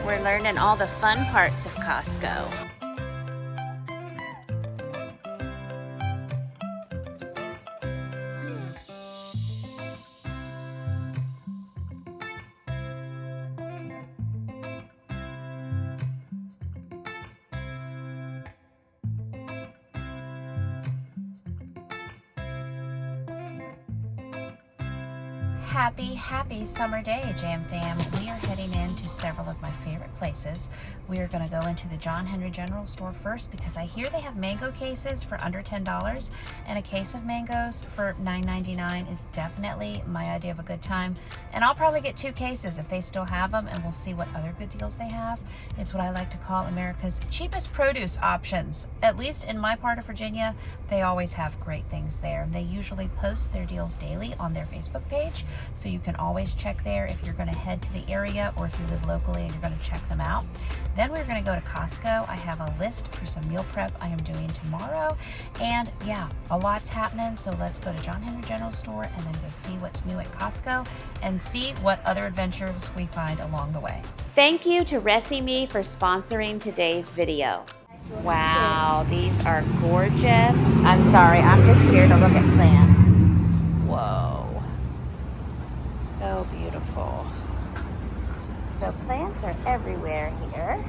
We're learning all the fun parts of Costco. Happy summer day, Jam Fam. We are heading into several of my favorite places. We are going to go into the John Henry General Store first because I hear they have mango cases for under $10, and a case of mangoes for $9.99 is definitely my idea of a good time. And I'll probably get 2 cases if they still have them, and we'll see what other good deals they have. It's what I like to call America's cheapest produce options. At least in my part of Virginia, they always have great things there. They usually post their deals daily on their Facebook page, so you can always check there if you're going to head to the area or if you live locally and you're going to check them out. Then we're going to go to Costco. I have a list for some meal prep I am doing tomorrow. And yeah, a lot's happening. So let's go to John Henry General Store and then go see what's new at Costco and see what other adventures we find along the way. Thank you to ReciMe for sponsoring today's video. Wow, these are gorgeous. I'm sorry, I'm just here to look at plants. Whoa. So beautiful. So plants are everywhere here.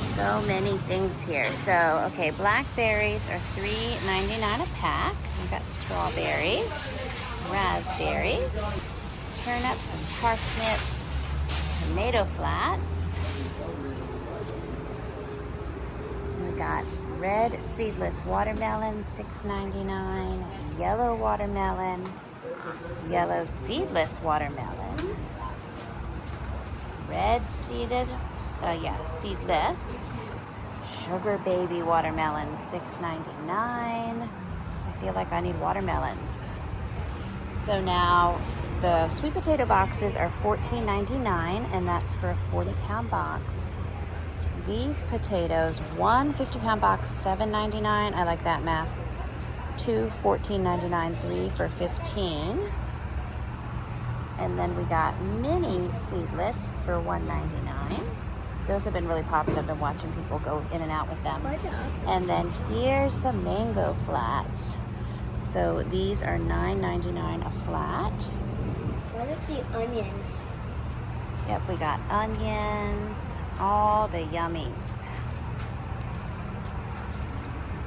So many things here. So, okay, blackberries are $3.99 a pack. We've got strawberries, raspberries, turnips and parsnips, tomato flats. We got red seedless watermelon, $6.99. Yellow watermelon, yellow seedless watermelon. Red seeded, seedless. Sugar baby watermelon, $6.99. I feel like I need watermelons. So now the sweet potato boxes are $14.99, and that's for a 40-pound box. These potatoes, one 50-pound box, $7.99. I like that math. 2, $14.99, 3 for $15. And then we got mini seedless for $1.99. Those have been really popular. I've been watching people go in and out with them. And then here's the mango flats. So these are $9.99 a flat. What is the onions? Yep, we got onions, all the yummies.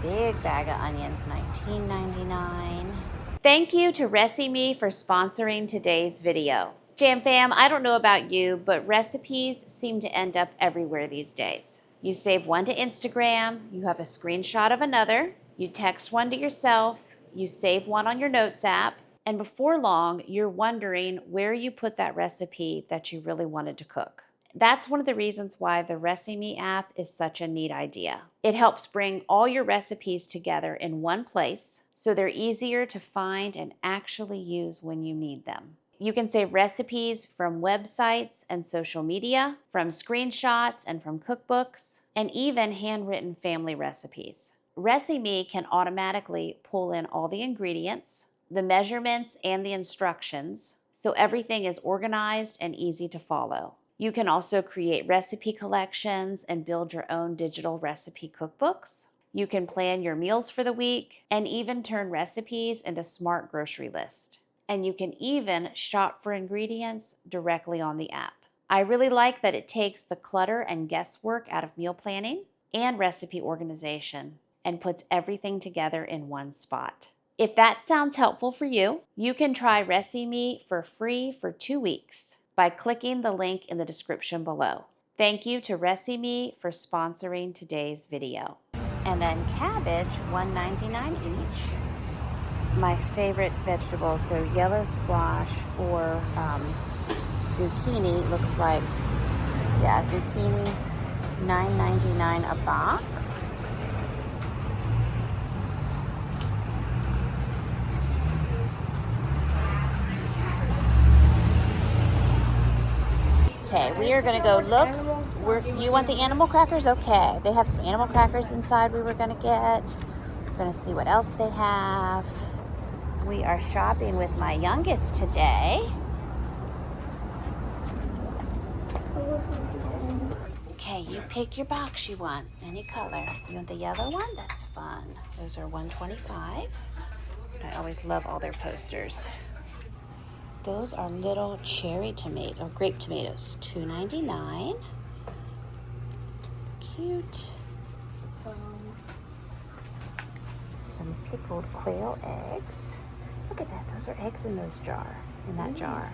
Big bag of onions, $19.99. Thank you to ReciMe for sponsoring today's video. Jam Fam, I don't know about you, but recipes seem to end up everywhere these days. You save one to Instagram, you have a screenshot of another, you text one to yourself, you save one on your notes app, and before long, you're wondering where you put that recipe that you really wanted to cook. That's one of the reasons why the ReciMe app is such a neat idea. It helps bring all your recipes together in one place, so they're easier to find and actually use when you need them. You can save recipes from websites and social media, from screenshots and from cookbooks, and even handwritten family recipes. ReciMe can automatically pull in all the ingredients, the measurements, and the instructions, so everything is organized and easy to follow. You can also create recipe collections and build your own digital recipe cookbooks. You can plan your meals for the week and even turn recipes into smart grocery lists. And you can even shop for ingredients directly on the app. I really like that it takes the clutter and guesswork out of meal planning and recipe organization and puts everything together in one spot. If that sounds helpful for you, you can try ReciMe for free for 2 weeks by clicking the link in the description below. Thank you to ReciMe for sponsoring today's video. And then cabbage, $1.99 each. My favorite vegetables, so yellow squash or zucchini, looks like, yeah, zucchinis, $9.99 a box. Okay, we are going to go look. You want the animal crackers? Okay, they have some animal crackers inside we were going to get. We're gonna see what else they have. We are shopping with my youngest today. Okay, you pick your box you want, any color. You want the yellow one? That's fun. Those are $1.25. I always love all their posters. Those are little cherry tomato, grape tomatoes, $2.99. Cute. Some pickled quail eggs. Look at that, those are eggs in that jar.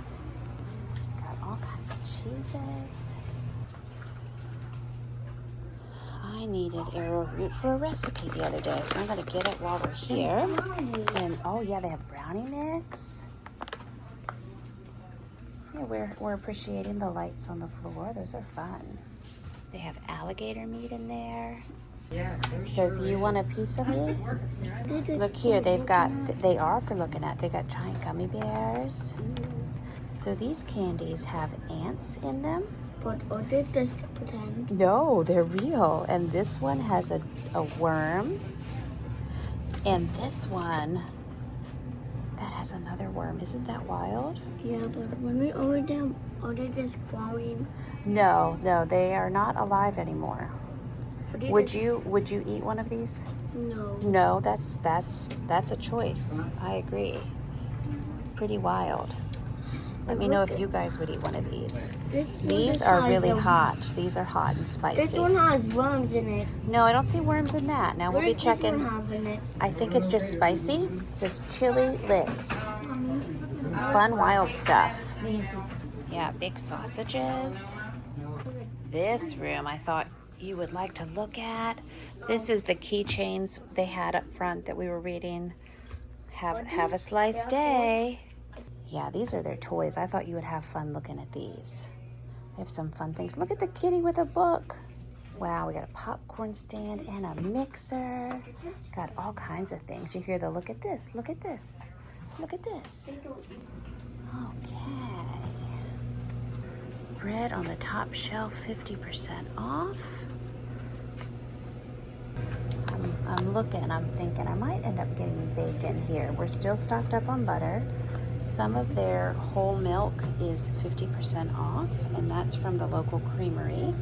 Got all kinds of cheeses. I needed arrowroot for a recipe the other day, so I'm gonna get it while we're here. And oh yeah, they have brownie mix. Yeah, we're appreciating the lights on the floor. Those are fun. They have alligator meat in there. Yes, Says, you want a piece of me? Look here, they are for looking at. They got giant gummy bears. So these candies have ants in them. But are they just pretend? No, they're real. And this one has a worm. And this one, that has another worm. Isn't that wild? Yeah, but when we order them, are they just growing? No, they are not alive anymore. Would you eat one of these? No. No, that's a choice. I agree. Pretty wild. Let me know if you guys would eat one of these. These are really hot. These are hot and spicy. This one has worms in it. No, I don't see worms in that. Now we'll be checking. This one have in it? I think it's just spicy. It says chili licks. Fun, wild stuff. Yeah, big sausages. This room I thought you would like to look at. This is the keychains they had up front that we were reading. Have a slice day. Yeah, these are their toys. I thought you would have fun looking at these. They have some fun things. Look at the kitty with a book. Wow, we got a popcorn stand and a mixer. Got all kinds of things. You hear the look at this, look at this, look at this. Okay. Bread on the top shelf, 50% off. I'm looking, I'm thinking I might end up getting bacon here. We're still stocked up on butter. Some of their whole milk is 50% off, and that's from the local creamery.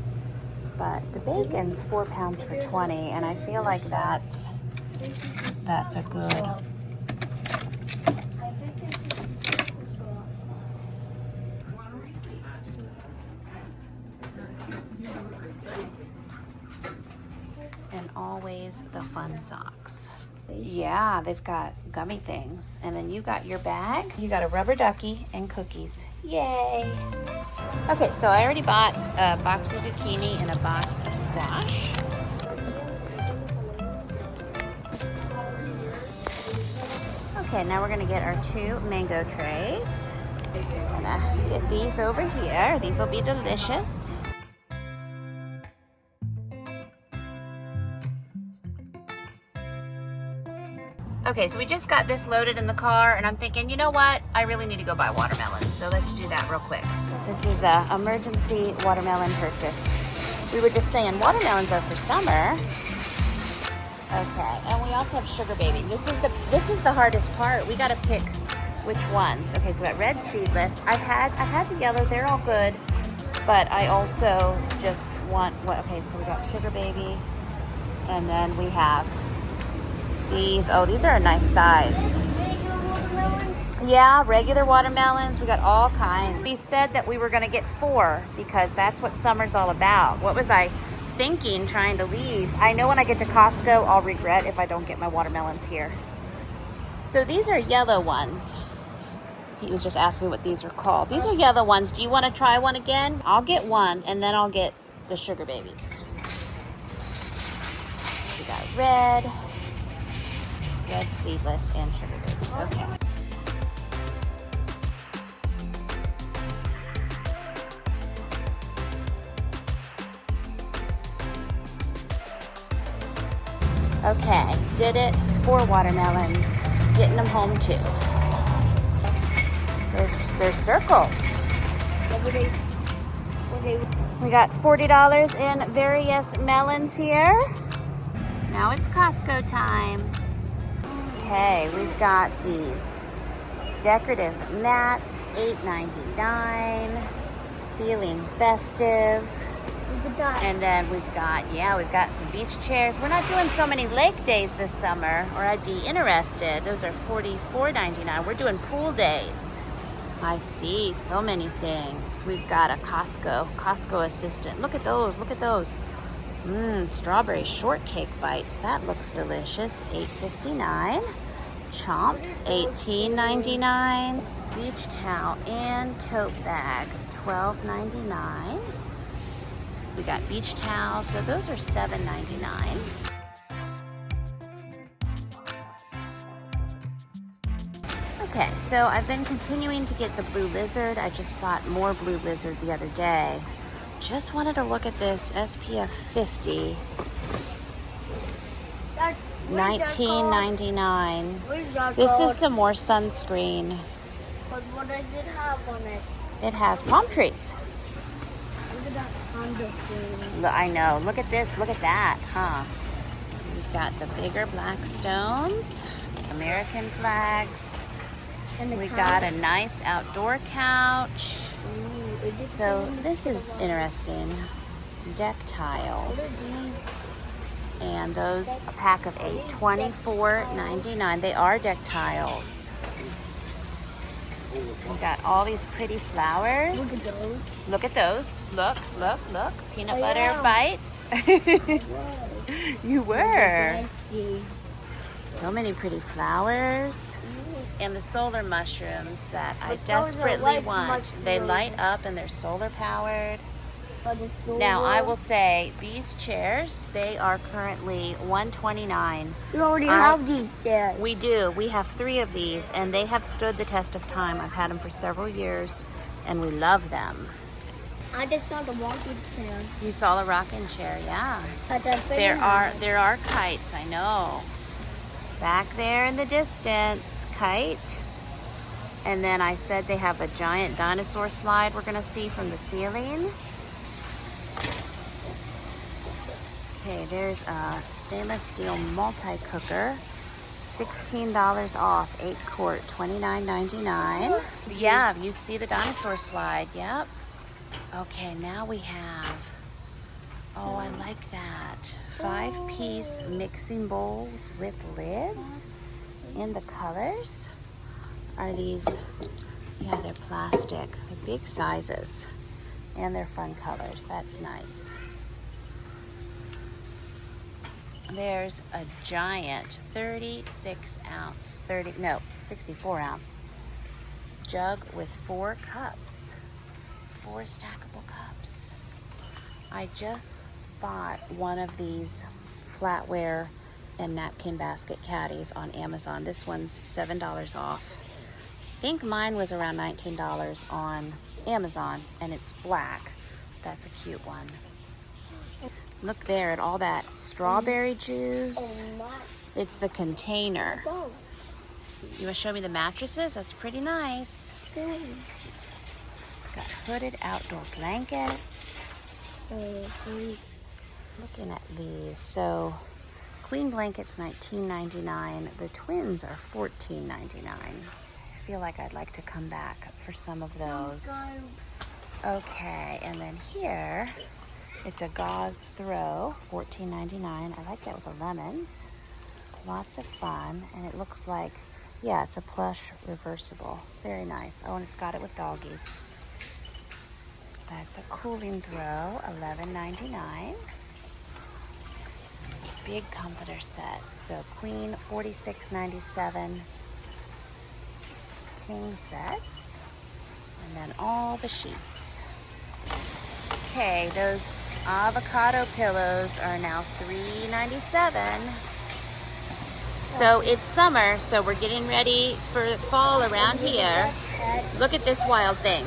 But the bacon's 4 pounds for 20, and I feel like that's a good. And always the fun socks. Yeah, they've got gummy things. And then you got your bag. You got a rubber ducky and cookies. Yay! Okay, so I already bought a box of zucchini and a box of squash. Okay, now we're gonna get our 2 mango trays. Gonna get these over here. These will be delicious. Okay, so we just got this loaded in the car, and I'm thinking, you know what? I really need to go buy watermelons, so let's do that real quick. This is an emergency watermelon purchase. We were just saying watermelons are for summer. Okay, and we also have sugar baby. This is the hardest part. We got to pick which ones. Okay, so we got red seedless. I had the yellow. They're all good, but I also just want what? Okay, so we got sugar baby, and then we have these. Oh, these are a nice size. Yeah, regular watermelons. We got all kinds. We said that we were going to get 4 because that's what summer's all about. What was I thinking trying to leave? I know when I get to Costco, I'll regret if I don't get my watermelons here. So these are yellow ones. He was just asking me what these are called. These are yellow ones. Do you want to try one again? I'll get one, and then I'll get the sugar babies. We got red seedless, and sugar babies. Okay. Okay, did it. 4 watermelons. Getting them home too. There's circles. We got $40 in various melons here. Now it's Costco time. Okay, we've got these decorative mats, $8.99. Feeling festive. And then we've got some beach chairs. We're not doing so many lake days this summer, or I'd be interested. Those are $44.99. We're doing pool days. I see so many things. We've got a Costco assistant. Look at those, strawberry shortcake bites. That looks delicious. $8.59. Chomps, $18.99. Beach towel and tote bag, $12.99. We got beach towels, so those are $7.99. Okay, so I've been continuing to get the Blue Lizard. I just bought more Blue Lizard the other day. Just wanted to look at this SPF 50. $19.99. This is some more sunscreen. But what does it have on it? It has palm trees. Look at that Honda thing. I know. Look at this. Look at that, huh? We've got the bigger black stones, American flags. And We got a nice outdoor couch. Ooh, So this is interesting. Deck tiles. And those, a pack of 8, $24.99. They are deck tiles. We got all these pretty flowers. Look at those. Look at those. Look. Peanut I butter am. bites. You were. So many pretty flowers. And the solar mushrooms that I But those are desperately light want. They mushrooms. light up and they're solar powered. But it's so Now I low. will say these chairs, they are currently $129. We already have these chairs. We do. We have 3 of these and they have stood the test of time. I've had them for several years and we love them. I just saw the walking chair. You saw a rocking chair, yeah. But I There are kites, I know. Back there in the distance, kite. And then I said they have a giant dinosaur slide we're gonna see from the ceiling. Okay, there's a stainless steel multi-cooker. $16 off, 8 quart, $29.99. Yeah, you see the dinosaur slide, yep. Okay, now we have, oh, I like that. 5-piece mixing bowls with lids. And the colors are these, yeah, they're plastic. They're big sizes. And they're fun colors, that's nice. There's a giant 64 ounce jug with 4 cups. 4 stackable cups. I just bought one of these flatware and napkin basket caddies on Amazon. This one's $7 off. I think mine was around $19 on Amazon, and it's black. That's a cute one. Look there at all that strawberry juice. Oh my. It's the container. Those. You want to show me the mattresses? That's pretty nice. Got hooded outdoor blankets. Looking at these. So, queen blankets $19.99. The twins are $14.99. I feel like I'd like to come back for some of those. Okay, and then here, it's a gauze throw, $14.99. I like that with the lemons. Lots of fun, and it looks like, yeah, it's a plush reversible. Very nice. Oh, and it's got it with doggies. That's a cooling throw, $11.99. Big comforter sets. So queen, $46.97. King sets. And then all the sheets. Okay, those avocado pillows are now $3.97. So it's summer, so we're getting ready for fall around here. Look at this wild thing.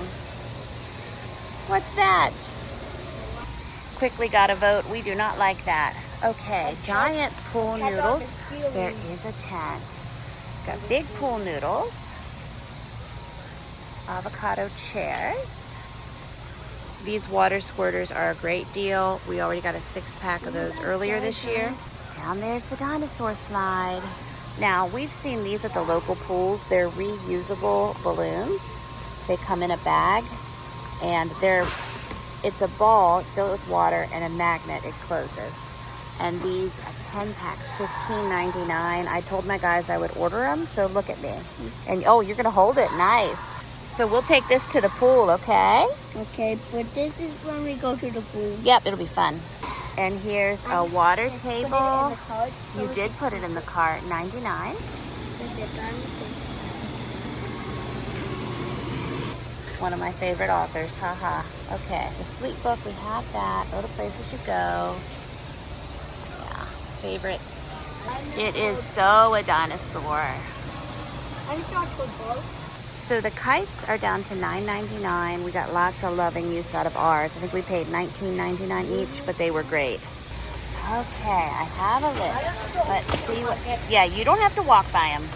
What's that? Quickly gotta vote. We do not like that. Okay, giant pool noodles. There is a tent. Got big pool noodles. Avocado chairs. These water squirters are a great deal. We already got a 6-pack of those earlier this year. Down there's the dinosaur slide. Now, we've seen these at the local pools. They're reusable balloons. They come in a bag, and it's a ball filled with water and a magnet. It closes. And these 10 packs, $15.99. I told my guys I would order them, so look at me. And oh, you're gonna hold it, nice. So we'll take this to the pool, okay? Okay, but this is when we go to the pool. Yep, it'll be fun. And here's a water table. You did put it in the cart, $99. One of my favorite authors, haha. Okay, the sleep book, we have that. Go to places you go. Yeah, favorites. It is so a dinosaur. So the kites are down to $9.99. We got lots of loving use out of ours. I think we paid $19.99 each, but they were great. Okay, I have a list. Let's see what, yeah, you don't have to walk by them.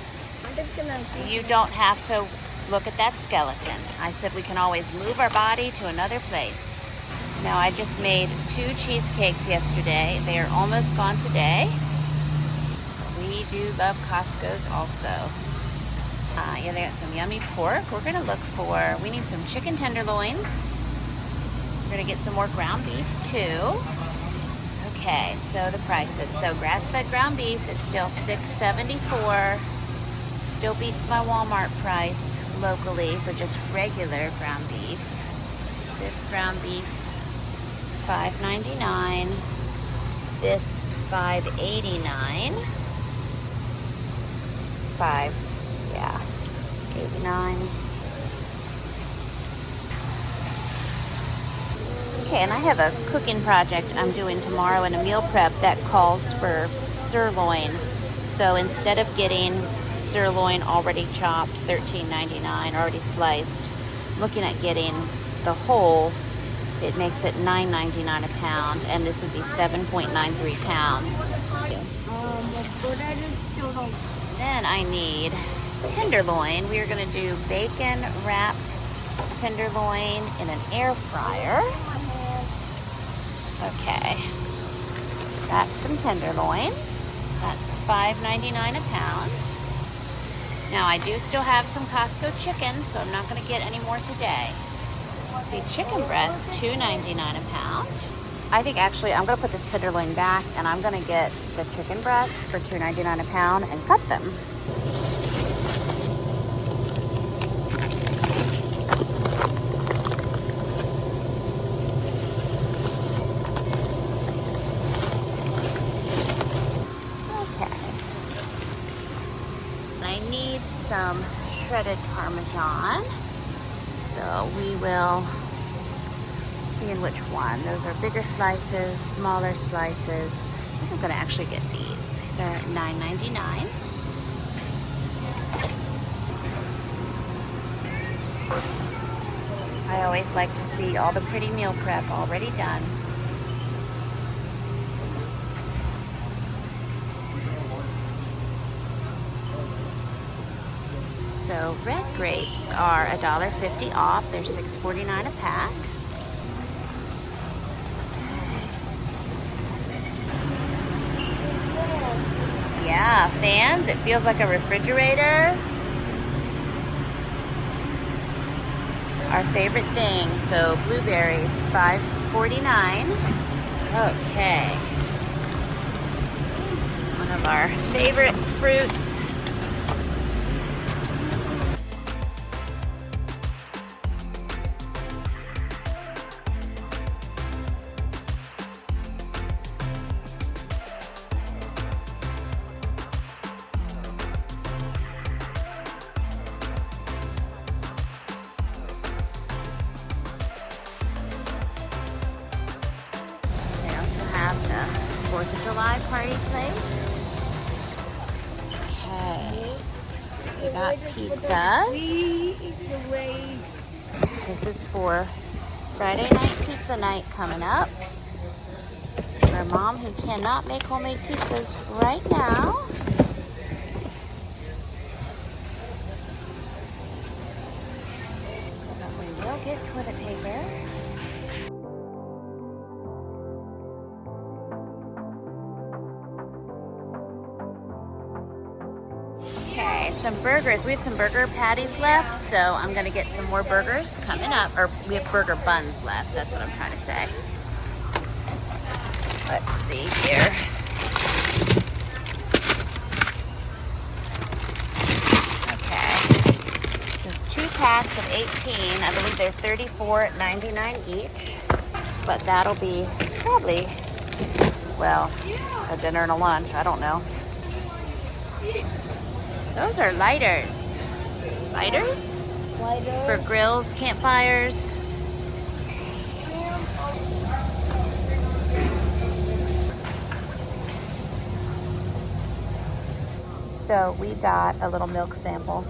You don't have to look at that skeleton. I said we can always move our body to another place. Now, I just made 2 cheesecakes yesterday. They are almost gone today. We do love Costco's also. Yeah, they got some yummy pork. We're gonna look for, we need some chicken tenderloins. We're gonna get some more ground beef too. Okay, so the prices. So grass-fed ground beef is still $6.74. Still beats my Walmart price locally for just regular ground beef. This ground beef, $5.99. This $5.89. Yeah, 89. Okay, and I have a cooking project I'm doing tomorrow in a meal prep that calls for sirloin. So instead of getting sirloin already chopped, $13.99, already sliced, looking at getting the whole, it makes it $9.99 a pound, and this would be 7.93 pounds. Then I need tenderloin. We are going to do bacon wrapped tenderloin in an air fryer. Okay, that's some tenderloin. That's $5.99 a pound. Now I do still have some Costco chicken, so I'm not going to get any more today. See, chicken breast, $2.99 a pound. I think actually I'm going to put this tenderloin back, and I'm going to get the chicken breast for $2.99 a pound and cut them. I need some shredded Parmesan, so we will see in which one. Those are bigger slices, smaller slices. I think I'm going to actually get these. These are $9.99. I always like to see all the pretty meal prep already done. So red grapes are $1.50 off. They're $6.49 a pack. Yeah, fans. It feels like a refrigerator. Our favorite thing. So blueberries, $5.49. Okay. One of our favorite fruits. Have the 4th of July party plates. Okay. We got pizzas. This is for Friday night pizza night coming up. For a mom who cannot make homemade pizzas right now. But we will get toilet paper. Okay, some burgers. We have some burger patties left, so I'm gonna get some more burgers coming up. Or we have burger buns left, that's what I'm trying to say. Let's see here. Okay, just 2 packs of 18. I believe they're $34.99 each, but that'll be probably, well, a dinner and a lunch, I don't know. Those are lighters. Lighters? Lighter. For grills, campfires. So we got a little milk sample.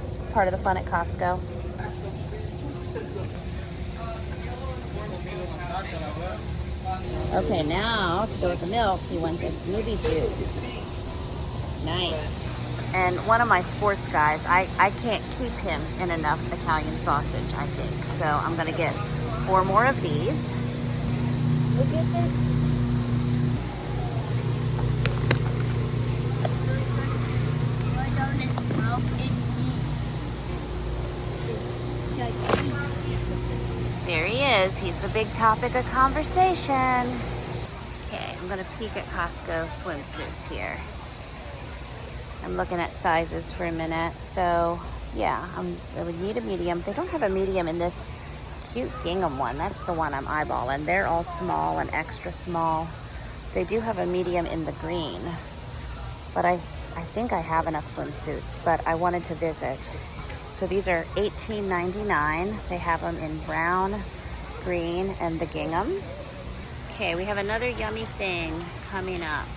It's part of the fun at Costco. Okay, now to go with the milk, he wants a smoothie juice. Nice. And one of my sports guys, I can't keep him in enough Italian sausage, I think. So I'm gonna get 4 more of these. Look at this. Why don't it melt and eat? There he is. He's the big topic of conversation. Okay, I'm gonna peek at Costco swimsuits here. I'm looking at sizes for a minute. So yeah, I would need a medium. They don't have a medium in this cute gingham one. That's the one I'm eyeballing. They're all small and extra small. They do have a medium in the green, but I think I have enough swimsuits, but I wanted to visit. So these are $18.99. They have them in brown, green, and the gingham. Okay, we have another yummy thing coming up.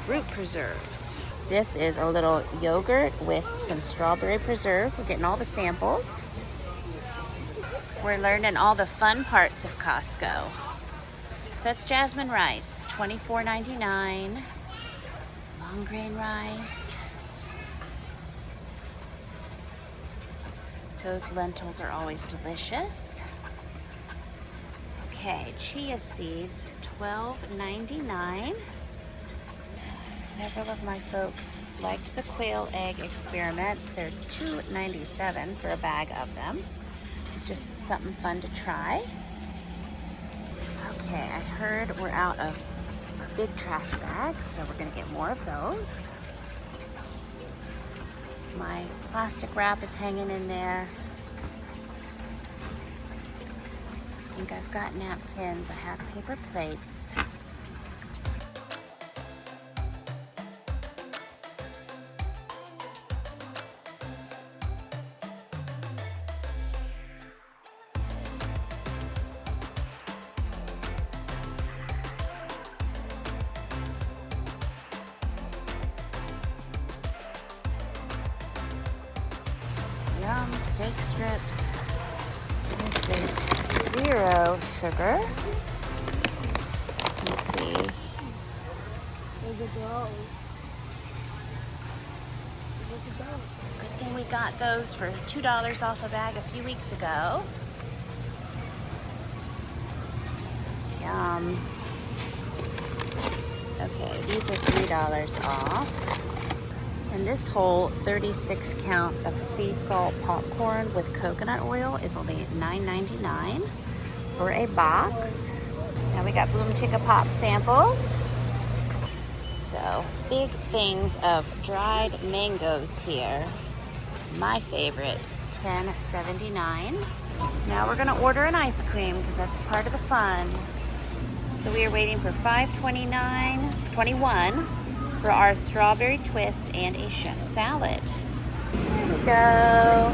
Fruit preserves. This is a little yogurt with some strawberry preserve. We're getting all the samples. We're learning all the fun parts of Costco. So that's jasmine rice, $24.99. Long grain rice. Those lentils are always delicious. Okay, chia seeds, $12.99. Several of my folks liked the quail egg experiment. They're $2.97 for a bag of them. It's just something fun to try. Okay, I heard we're out of our big trash bags, so we're gonna get more of those. My plastic wrap is hanging in there. I think I've got napkins. I have paper plates. Yum, steak strips. This is 0 sugar. Let's see. Look at those. Look at those. Good thing we got those for $2 off a bag a few weeks ago. Yum. Okay, these are $3 off. And this whole 36 count of sea salt popcorn with coconut oil is only $9.99 for a box. Now we got Boom Chicka Pop samples. So big things of dried mangoes here. My favorite, $10.79. Now we're gonna order an ice cream because that's part of the fun. So we are waiting for $5.21 for our strawberry twist and a chef salad. There we go.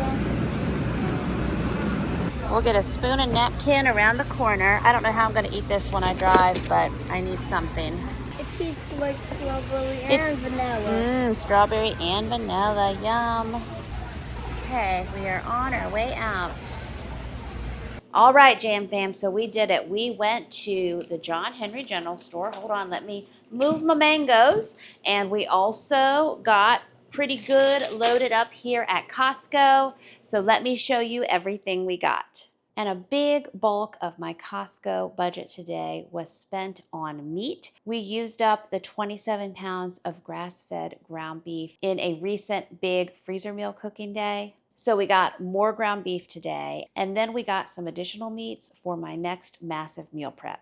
We'll get a spoon and napkin around the corner. I don't know how I'm gonna eat this when I drive, but I need something. It tastes like strawberry and vanilla. Strawberry and vanilla, yum. Okay, we are on our way out. All right, Jam Fam, so we did it. We went to the John Henry General Store. Hold on, let me move my mangoes. And we also got pretty good loaded up here at Costco. So let me show you everything we got. And a big bulk of my Costco budget today was spent on meat. We used up the 27 pounds of grass-fed ground beef in a recent big freezer meal cooking day. So we got more ground beef today, and then we got some additional meats for my next massive meal prep.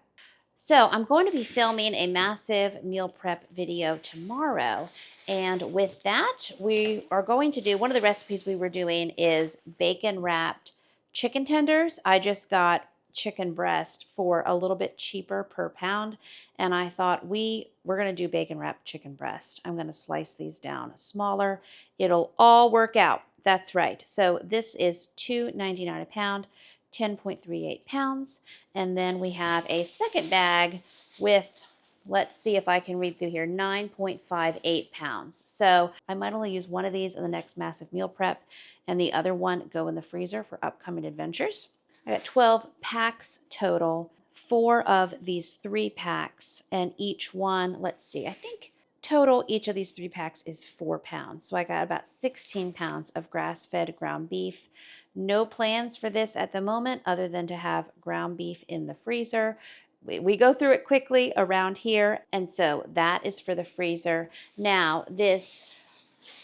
So I'm going to be filming a massive meal prep video tomorrow. And with that, we are going to do, one of the recipes we were doing is bacon wrapped chicken tenders. I just got chicken breast for a little bit cheaper per pound. And I thought we're going to do bacon wrapped chicken breast. I'm going to slice these down smaller. It'll all work out. That's right. So this is $2.99 a pound, 10.38 pounds. And then we have a second bag with, let's see if I can read through here, 9.58 pounds. So I might only use one of these in the next massive meal prep and the other one go in the freezer for upcoming adventures. I got 12 packs total, 4 of these 3 packs, and each one, let's see, I think total each of these 3 packs is 4 pounds. So I got about 16 pounds of grass-fed ground beef. No plans for this at the moment other than to have ground beef in the freezer. We go through it quickly around here, and so that is for the freezer. Now, this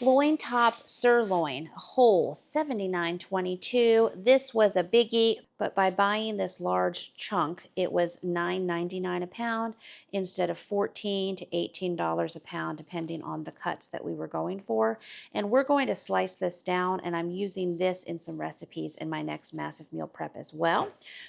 loin top sirloin, whole, $79.22. This was a biggie, but by buying this large chunk, it was $9.99 a pound instead of $14 to $18 a pound, depending on the cuts that we were going for. And we're going to slice this down, and I'm using this in some recipes in my next massive meal prep as well.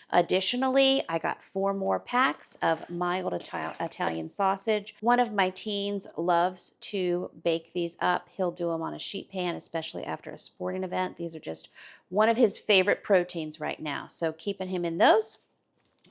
Additionally, I got 4 more packs of mild Italian sausage. One of my teens loves to bake these up. He'll do them on a sheet pan, especially after a sporting event. These are just one of his favorite proteins right now, so keeping him in those.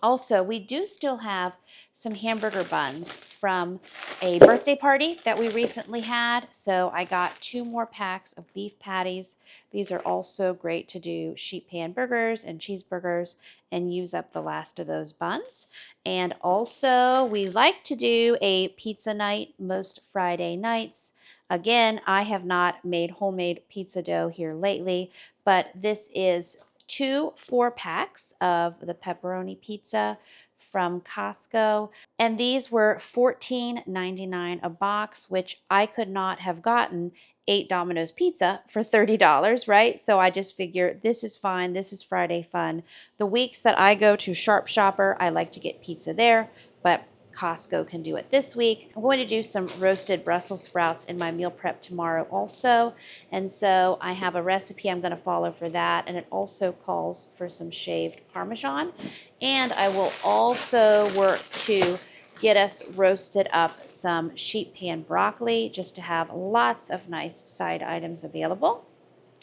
Also, we do still have some hamburger buns from a birthday party that we recently had. So I got 2 more packs of beef patties. These are also great to do sheet pan burgers and cheeseburgers and use up the last of those buns. And also, we like to do a pizza night most Friday nights. Again, I have not made homemade pizza dough here lately, but this is 2 4-packs of the pepperoni pizza from Costco. And these were $14.99 a box, which I could not have gotten 8 Domino's pizza for $30, right? So I just figure this is fine. This is Friday fun. The weeks that I go to Sharp Shopper, I like to get pizza there, but Costco can do it this week. I'm going to do some roasted Brussels sprouts in my meal prep tomorrow also. And so I have a recipe I'm going to follow for that. And it also calls for some shaved Parmesan. And I will also work to get us roasted up some sheet pan broccoli just to have lots of nice side items available.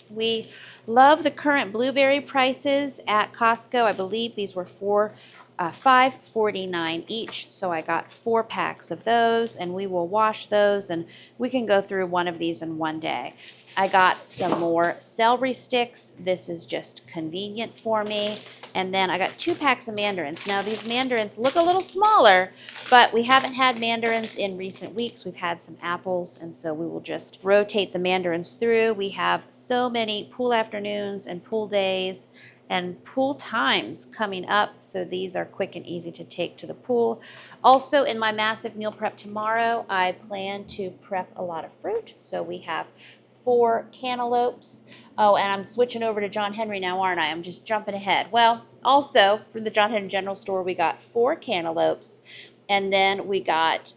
We love the current blueberry prices at Costco. I believe these were $5.49 each, so I got 4 packs of those, and we will wash those, and we can go through one of these in one day. I got some more celery sticks. This is just convenient for me. And then I got 2 packs of mandarins. Now these mandarins look a little smaller, but we haven't had mandarins in recent weeks. We've had some apples, and so we will just rotate the mandarins through. We have so many pool afternoons and pool days and pool times coming up, so these are quick and easy to take to the pool. Also, in my massive meal prep tomorrow, I plan to prep a lot of fruit. So we have 4 cantaloupes. Oh, and I'm switching over to John Henry now, aren't I? I'm just jumping ahead. Well, also from the John Henry General Store, we got 4 cantaloupes. And then we got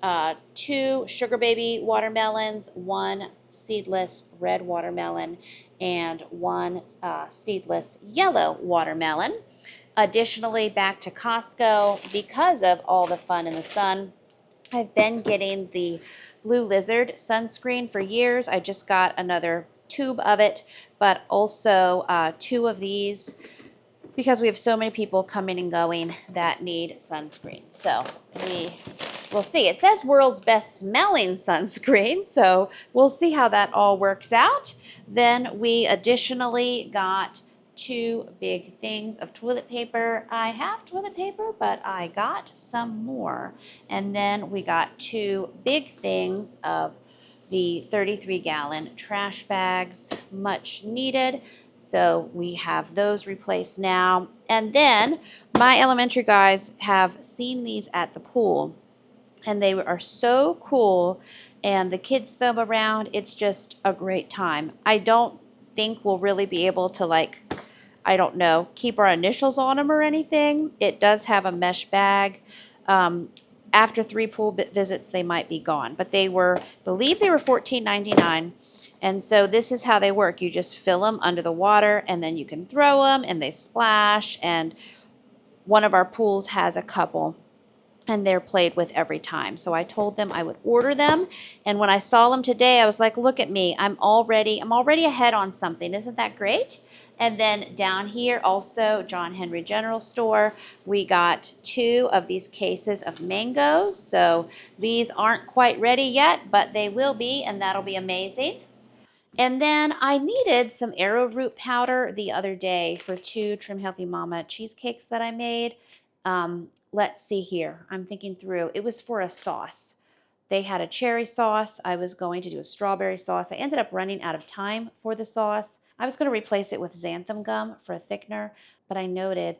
2 sugar baby watermelons, 1 seedless red watermelon, and 1 seedless yellow watermelon. Additionally, back to Costco, because of all the fun in the sun, I've been getting the Blue Lizard sunscreen for years. I just got another tube of it, but also 2 of these because we have so many people coming and going that need sunscreen. So we'll see. It says world's best smelling sunscreen, so we'll see how that all works out. Then we additionally got 2 big things of toilet paper. I have toilet paper, but I got some more. And then we got 2 big things of the 33-gallon trash bags, much needed. So we have those replaced now. And then my elementary guys have seen these at the pool, and they are so cool, and the kids throw them around. It's just a great time. I don't think we'll really be able to, like, I don't know, keep our initials on them or anything. It does have a mesh bag. After 3 pool visits, they might be gone, but they were, believe they were $14.99. And so this is how they work. You just fill them under the water, and then you can throw them, and they splash. And one of our pools has a couple, and they're played with every time. So I told them I would order them, and when I saw them today, I was like, look at me, I'm already ahead on something. Isn't that great? And then down here also, John Henry General Store, we got 2 of these cases of mangoes. So these aren't quite ready yet, but they will be, and that'll be amazing. And then I needed some arrowroot powder the other day for 2 Trim Healthy Mama cheesecakes that I made. Let's see here. I'm thinking through. It was for a sauce. They had a cherry sauce. I was going to do a strawberry sauce. I ended up running out of time for the sauce. I was going to replace it with xanthan gum for a thickener, but I noted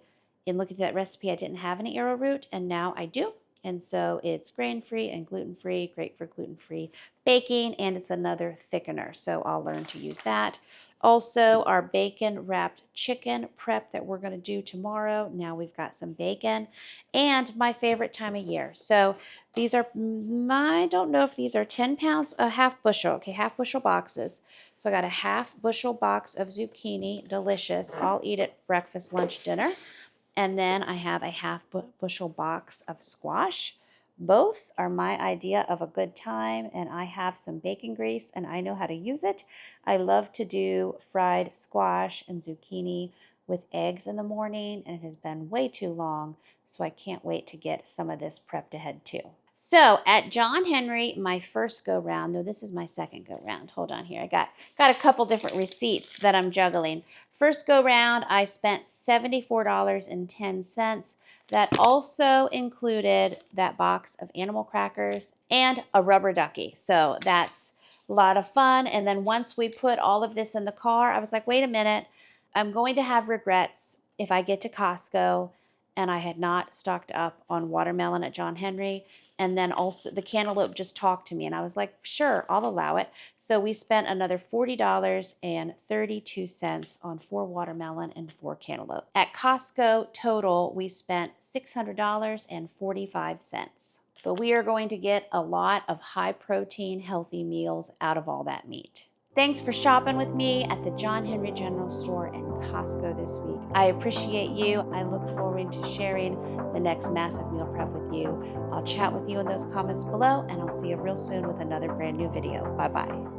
in looking at that recipe I didn't have any arrowroot, and now I do. And so it's grain-free and gluten-free, great for gluten-free baking, and it's another thickener, so I'll learn to use that. Also, our bacon wrapped chicken prep that we're going to do tomorrow. Now we've got some bacon, and my favorite time of year. So these are, I don't know if these are 10 pounds, a half bushel. Okay, half bushel boxes. So I got a half bushel box of zucchini, delicious. I'll eat it breakfast, lunch, dinner. And then I have a half bushel box of squash. Both are my idea of a good time, and I have some bacon grease and I know how to use it. I love to do fried squash and zucchini with eggs in the morning, and it has been way too long, so I can't wait to get some of this prepped ahead too. So at John Henry, my first go round, no, this is my second go round. Hold on here. I got a couple different receipts that I'm juggling. First go round, I spent $74.10. That also included that box of animal crackers and a rubber ducky. So that's a lot of fun. And then once we put all of this in the car, I was like, wait a minute, I'm going to have regrets if I get to Costco and I had not stocked up on watermelon at John Henry. And then also the cantaloupe just talked to me, and I was like, sure, I'll allow it. So we spent another $40.32 on 4 watermelon and 4 cantaloupe. At Costco total, we spent $600.45. But we are going to get a lot of high protein, healthy meals out of all that meat. Thanks for shopping with me at the John Henry General Store and Costco this week. I appreciate you. I look forward to sharing the next massive meal prep with you. I'll chat with you in those comments below, and I'll see you real soon with another brand new video. Bye-bye.